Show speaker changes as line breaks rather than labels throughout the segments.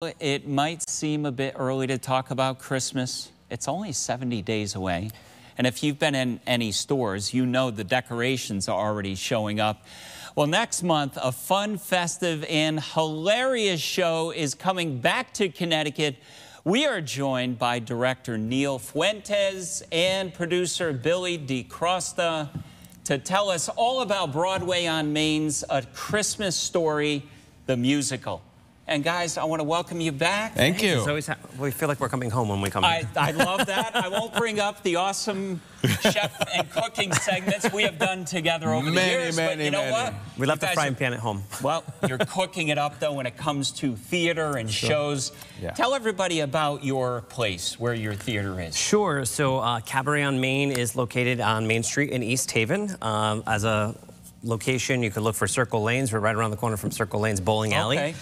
It might seem a bit early to talk about Christmas. It's only 70 days away. And if you've been in any stores, you know the decorations are already showing up. Well, next month, a fun, festive, and hilarious show is coming back to Connecticut. We are joined by director Neil Fuentes and producer Billy DeCrosta to tell us all about Broadway on Main's A Christmas Story, the musical. And guys, I want to welcome you back.
Thank you.
We feel like we're coming home when we come
I love that. I won't bring up the awesome chef and cooking segments we have done together over the years, but you know what?
We left the frying pan at home.
Well, you're cooking it up, though, when it comes to theater and shows. Yeah. Tell everybody about your place, where your theater is.
Sure. So Cabaret on Main is located on Main Street in East Haven. As a location, you could look for Circle Lanes. We're right around the corner from Circle Lanes Bowling Alley.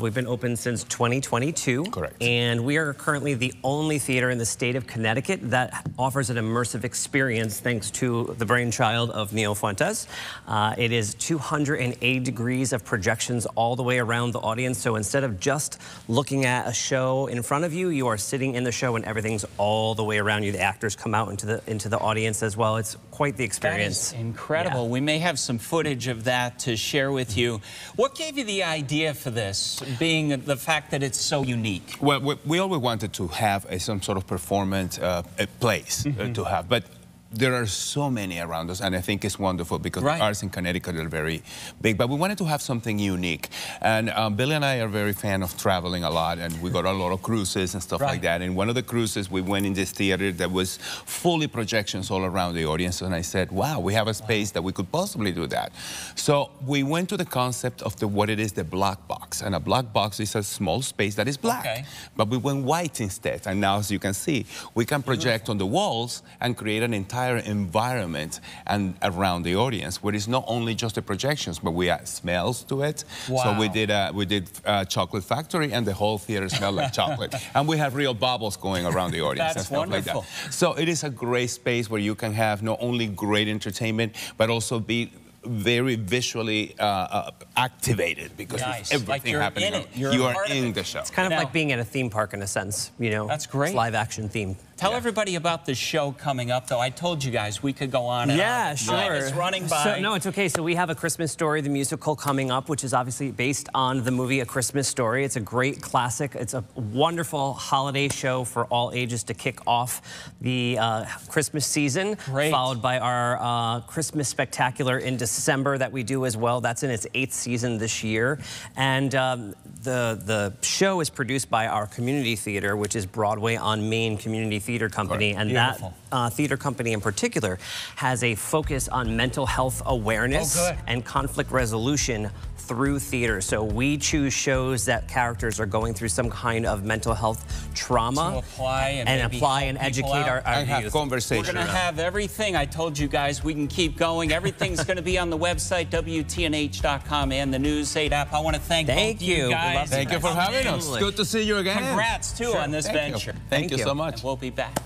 We've been open since 2022.
Correct.
And we are currently the only theater in the state of Connecticut that offers an immersive experience thanks to the brainchild of Neil Fuentes. It is 280 degrees of projections all the way around the audience. So instead of just looking at a show in front of you, you are sitting in the show and everything's all the way around you. The actors come out into the audience as well. It's quite the experience.
That is incredible. Yeah. We may have some footage of that to share with you. What gave you the idea for this, being the fact that it's so unique?
Well, we always wanted to have some sort of performance place to have, but there are so many around us, and I think it's wonderful because ours in Connecticut are very big. But we wanted to have something unique. And Billy and I are very fan of traveling a lot, and we got a lot of cruises and stuff like that. And one of the cruises, we went in this theater that was fully projections all around the audience. And I said, wow, we have a space that we could possibly do that. So we went to the concept of what it is, the black box. And a black box is a small space that is black. But we went white instead. And now, as you can see, we can project on the walls and create an entire environment and around the audience, where it's not only just the projections, but we add smells to it. So we did chocolate factory, and the whole theater smelled like chocolate. And we have real bubbles going around the audience and stuff like that. So it is a great space where you can have not only great entertainment, but also be very visually activated, because everything happening. You are in the show.
It's kind of like being at a theme park in a sense, you know.
That's great.
It's live action theme.
Tell everybody about the show coming up, though. I told you guys we could go on and on.
Sure.
It's running by.
No, it's okay. So we have A Christmas Story, the musical, coming up, which is obviously based on the movie A Christmas Story. It's a great classic. It's a wonderful holiday show for all ages to kick off the Christmas season, followed by our Christmas Spectacular in December that we do as well. That's in its 8th season this year. And the show is produced by our community theater, which is Broadway on Main Community Theater Company. And that theater company in particular has a focus on mental health awareness and conflict resolution through theater. So we choose shows that characters are going through some kind of mental health trauma
to apply and
educate our youth.
Conversation.
We're going to have everything. I told you guys we can keep going. Everything's going to be on the website, WTNH.com, and the News 8 app. I want to thank both you guys.
Thank you for having us. Good to see you again.
Congrats, too, on this venture.
Thank you so much.
And we'll be back.